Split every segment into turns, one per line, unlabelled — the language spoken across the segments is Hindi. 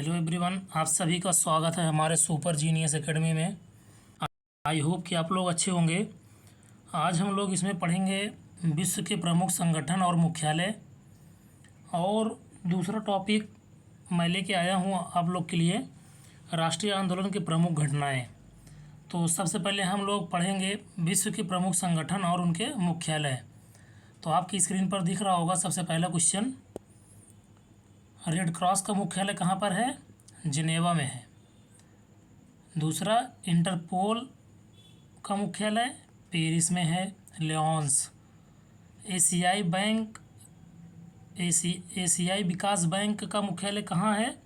हेलो एवरीवन, आप सभी का स्वागत है हमारे सुपर जीनियस एकेडमी में। आई होप कि आप लोग अच्छे होंगे। आज हम लोग इसमें पढ़ेंगे विश्व के प्रमुख संगठन और मुख्यालय, और दूसरा टॉपिक मैं लेके आया हूँ आप लोग के लिए राष्ट्रीय आंदोलन की प्रमुख घटनाएं। तो सबसे पहले हम लोग पढ़ेंगे विश्व के प्रमुख संगठन और उनके मुख्यालय। तो आपकी स्क्रीन पर दिख रहा होगा सबसे पहला क्वेश्चन, रेड क्रॉस का मुख्यालय कहाँ पर है? जिनेवा में है। दूसरा, इंटरपोल का मुख्यालय पेरिस में है, लियोन्स। एशियाई विकास बैंक का मुख्यालय कहाँ है?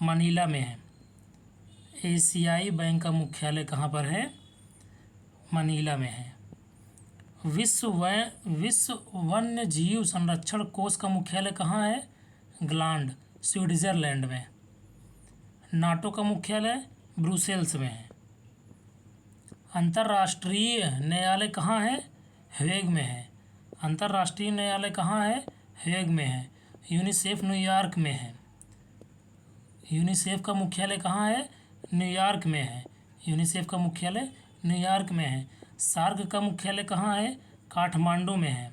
मनीला में है। एशियाई बैंक का मुख्यालय कहाँ पर है? मनीला में है। विश्व वन्य जीव संरक्षण कोष का मुख्यालय कहाँ है? ग्लांड, स्विट्जरलैंड में। नाटो का मुख्यालय ब्रुसेल्स में है। अंतर्राष्ट्रीय न्यायालय कहाँ है? हेग में है। अंतर्राष्ट्रीय न्यायालय कहाँ है? हेग में है। यूनिसेफ न्यूयॉर्क में है। यूनिसेफ का मुख्यालय कहाँ है? न्यूयॉर्क में है। यूनिसेफ का मुख्यालय न्यूयॉर्क में है। सार्क का मुख्यालय कहाँ है? काठमांडू में है।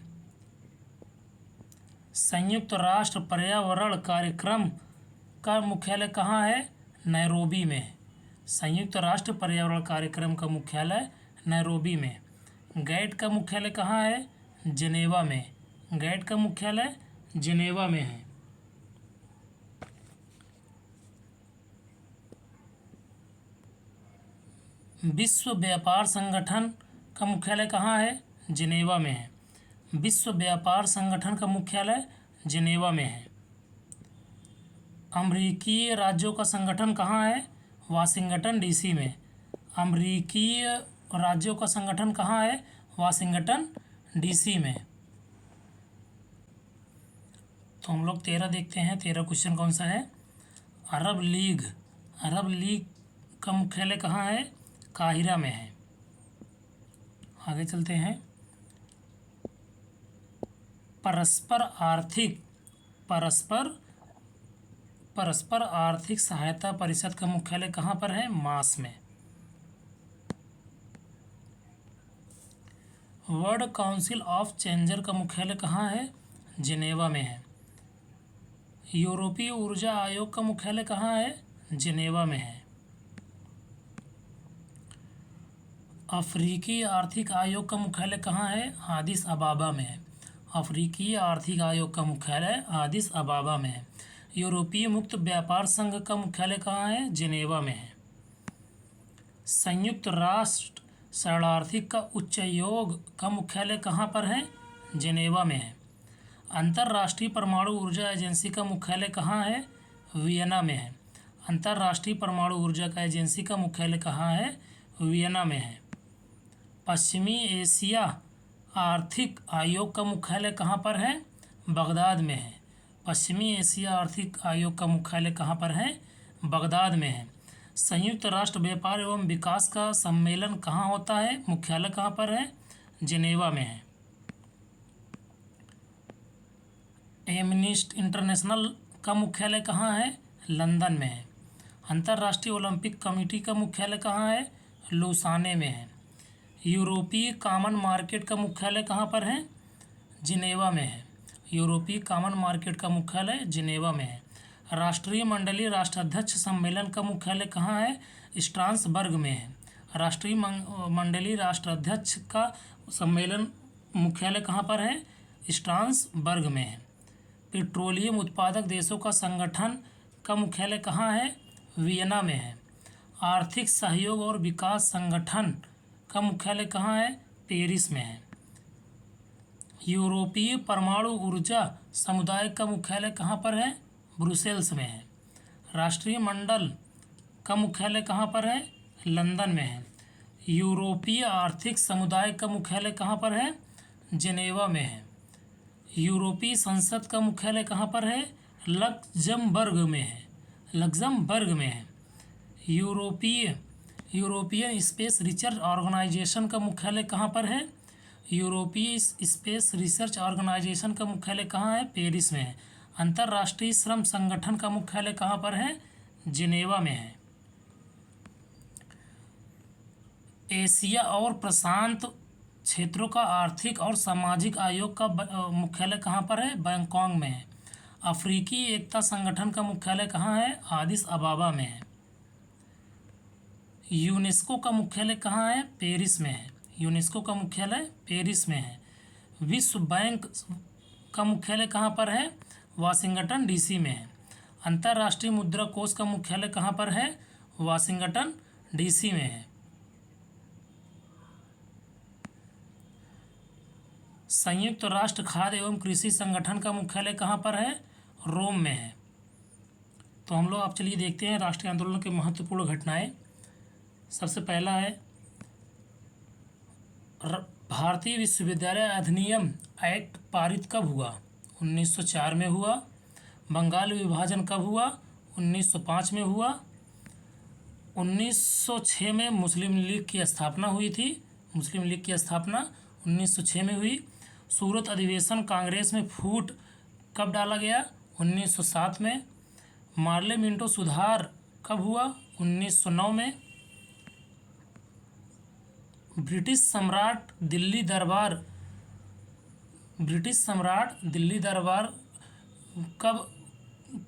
संयुक्त राष्ट्र पर्यावरण कार्यक्रम का मुख्यालय कहाँ है? नैरोबी में है। संयुक्त राष्ट्र पर्यावरण कार्यक्रम का मुख्यालय नैरोबी में। गैट का मुख्यालय कहाँ है? जिनेवा में। गैट का मुख्यालय जिनेवा में है। विश्व व्यापार संगठन का मुख्यालय कहाँ है? जिनेवा में है। विश्व व्यापार संगठन का मुख्यालय जिनेवा में है। अमेरिकी राज्यों का संगठन कहाँ है? वाशिंगटन डीसी में। अमेरिकी राज्यों का संगठन कहाँ है? वाशिंगटन डीसी में। तो हम लोग 13 देखते हैं। 13 क्वेश्चन कौन सा है? अरब लीग का मुख्यालय कहाँ है? काहिरा में है। आगे चलते हैं। परस्पर आर्थिक सहायता परिषद का मुख्यालय कहाँ पर है? मास में। वर्ल्ड काउंसिल ऑफ चेंजर का मुख्यालय कहाँ है? जिनेवा में है। यूरोपीय ऊर्जा आयोग का मुख्यालय कहाँ है? जिनेवा में है। अफ्रीकी आर्थिक आयोग का मुख्यालय कहाँ है? आदिस अबाबा में है। अफ्रीकी आर्थिक आयोग का मुख्यालय आदिस अबाबा में है। यूरोपीय मुक्त व्यापार संघ का मुख्यालय कहाँ है? जिनेवा में है। संयुक्त राष्ट्र शरणार्थी का उच्चायोग का मुख्यालय कहाँ पर है? जिनेवा में है। अंतर्राष्ट्रीय परमाणु ऊर्जा एजेंसी का मुख्यालय कहाँ है? वियना में है। अंतर्राष्ट्रीय परमाणु ऊर्जा का एजेंसी का मुख्यालय कहाँ है? वियना में है। पश्चिमी एशिया आर्थिक आयोग का मुख्यालय कहाँ पर है? बगदाद में है। पश्चिमी एशिया आर्थिक आयोग का मुख्यालय कहाँ पर है? बगदाद में है। संयुक्त राष्ट्र व्यापार एवं विकास का सम्मेलन कहाँ होता है? मुख्यालय कहाँ पर है? जिनेवा में है। एमनेस्टी इंटरनेशनल का मुख्यालय कहाँ है? लंदन में है। अंतर्राष्ट्रीय ओलंपिक कमेटी का मुख्यालय कहाँ है? लुसाने में है। यूरोपीय कॉमन मार्केट का मुख्यालय कहाँ पर है? जिनेवा में है। यूरोपीय कॉमन मार्केट का मुख्यालय जिनेवा में है। राष्ट्रीय मंडलीय राष्ट्राध्यक्ष सम्मेलन का मुख्यालय कहाँ है? स्ट्रासबर्ग में है। राष्ट्रीय मंडलीय राष्ट्राध्यक्ष का सम्मेलन मुख्यालय कहाँ पर है? स्ट्रासबर्ग में है। पेट्रोलियम उत्पादक देशों का संगठन का मुख्यालय कहाँ है? वियना में है। आर्थिक सहयोग और विकास संगठन का मुख्यालय कहाँ है? पेरिस में है। यूरोपीय परमाणु ऊर्जा समुदाय का मुख्यालय कहाँ पर है? ब्रुसेल्स में है। राष्ट्रीय मंडल का मुख्यालय कहाँ पर है? लंदन में है। यूरोपीय आर्थिक समुदाय का मुख्यालय कहाँ पर है? जिनेवा में है। यूरोपीय संसद का मुख्यालय कहाँ पर है? लक्जमबर्ग में है। लक्जमबर्ग में है। यूरोपियन स्पेस रिसर्च ऑर्गेनाइजेशन का मुख्यालय कहाँ पर है? यूरोपीय स्पेस रिसर्च ऑर्गेनाइजेशन का मुख्यालय कहाँ है? पेरिस में है। अंतर्राष्ट्रीय श्रम संगठन का मुख्यालय कहाँ पर है? जिनेवा में है। एशिया और प्रशांत क्षेत्रों का आर्थिक और सामाजिक आयोग का मुख्यालय कहाँ पर है? बैंकॉक में है। अफ्रीकी एकता संगठन का मुख्यालय कहाँ है? एडिस अबाबा में है। यूनेस्को का मुख्यालय कहाँ है? पेरिस में है। यूनेस्को का मुख्यालय पेरिस में है। विश्व बैंक का मुख्यालय कहाँ पर है? वाशिंगटन डीसी में है। अंतर्राष्ट्रीय मुद्रा कोष का मुख्यालय कहाँ पर है? वाशिंगटन डीसी में है। संयुक्त राष्ट्र खाद्य एवं कृषि संगठन का मुख्यालय कहाँ पर है? रोम में है। तो हम लोग आप चलिए देखते हैं राष्ट्रीय आंदोलन के महत्वपूर्ण घटनाएं। सबसे पहला है भारतीय विश्वविद्यालय अधिनियम एक्ट पारित कब हुआ? 1904 में हुआ। बंगाल विभाजन कब हुआ? 1905 में हुआ। 1906 में मुस्लिम लीग की स्थापना हुई थी। मुस्लिम लीग की स्थापना 1906 में हुई। सूरत अधिवेशन कांग्रेस में फूट कब डाला गया? 1907 में। मार्ले मिंटो सुधार कब हुआ? 1909 में। ब्रिटिश सम्राट दिल्ली दरबार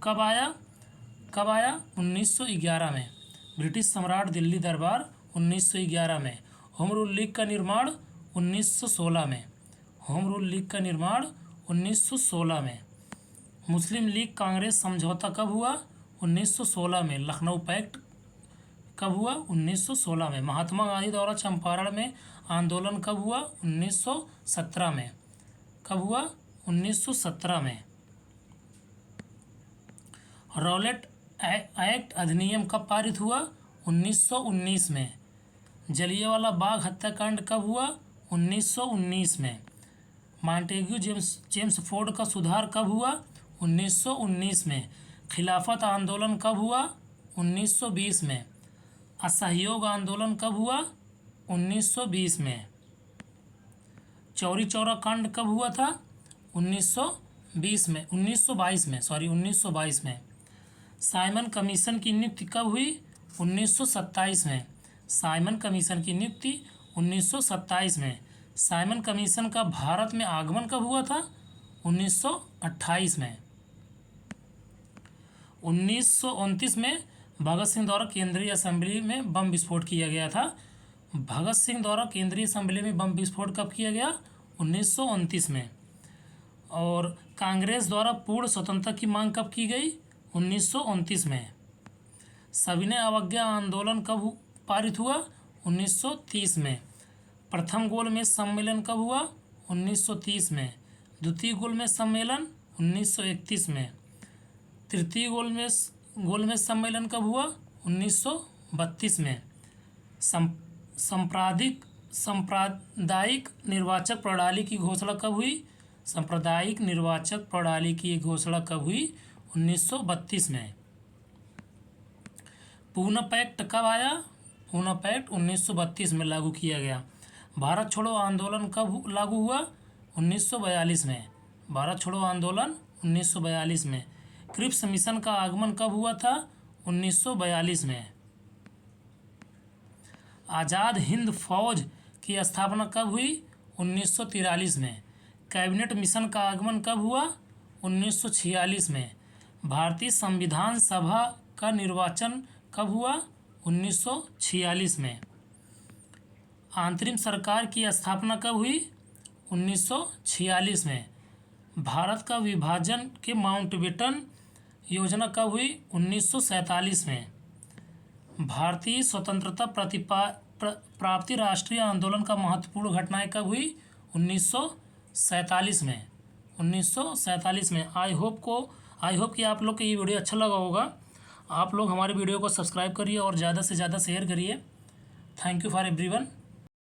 कब आया? 1911 में। ब्रिटिश सम्राट दिल्ली दरबार 1911 में। होम रूल लीग का निर्माण 1916 में। होम रूल लीग का निर्माण 1916 में। मुस्लिम लीग कांग्रेस समझौता कब हुआ? 1916 में। लखनऊ पैक्ट कब हुआ? 1916 में। महात्मा गांधी द्वारा चंपारण में आंदोलन कब हुआ? 1917 में। कब हुआ? 1917 में। रॉलेट एक्ट अधिनियम कब पारित हुआ? 1919 में। जलियांवाला बाग हत्याकांड कब हुआ? 1919 में। मॉन्टेग्यू जेम्स फोर्ड का सुधार कब हुआ? 1919 में। खिलाफत आंदोलन कब हुआ? 1920 में। असहयोग आंदोलन कब हुआ? 1920 में। चौरी चौरा कांड कब हुआ था? 1922 में। साइमन कमीशन की नियुक्ति कब हुई? 1927 में। साइमन कमीशन की नियुक्ति 1927 में। साइमन कमीशन का भारत में आगमन कब हुआ था? 1928 में। 1929 में भगत सिंह द्वारा केंद्रीय असेंबली में बम विस्फोट किया गया था। भगत सिंह द्वारा केंद्रीय असेंबली में बम विस्फोट कब किया गया? 1929 में। और कांग्रेस द्वारा पूर्ण स्वतंत्रता की मांग कब की गई? 1929 में। सविनय अवज्ञा आंदोलन कब पारित हुआ? 1930 में। प्रथम गोलमेज सम्मेलन कब हुआ? 1930 में। द्वितीय गोलमेज सम्मेलन 1931 में। तृतीय गोलमेज सम्मेलन कब हुआ? 1932 में। सांप्रदायिक निर्वाचक प्रणाली की घोषणा कब हुई? सांप्रदायिक निर्वाचक प्रणाली की घोषणा कब हुई? 1932 में। पूना पैक्ट कब आया? पूना पैक्ट 1932 में लागू किया गया। भारत छोड़ो आंदोलन कब लागू हुआ? 1942 में। भारत छोड़ो आंदोलन 1942 में। क्रिप्स मिशन का आगमन कब हुआ था? 1942 में। आज़ाद हिंद फौज की स्थापना कब हुई? 1943 में। कैबिनेट मिशन का आगमन कब हुआ? 1946 में। भारतीय संविधान सभा का निर्वाचन कब हुआ? 1946 में। अंतरिम सरकार की स्थापना कब हुई? 1946 में। भारत का विभाजन के माउंटबेटन योजना कब हुई? 1947 में। भारतीय स्वतंत्रता प्राप्ति राष्ट्रीय आंदोलन का महत्वपूर्ण घटनाएं कब हुई? 1947 में। 1947 में। आई होप कि आप लोग को ये वीडियो अच्छा लगा होगा। आप लोग हमारे वीडियो को सब्सक्राइब करिए और ज़्यादा से ज़्यादा शेयर करिए। Thank you for everyone.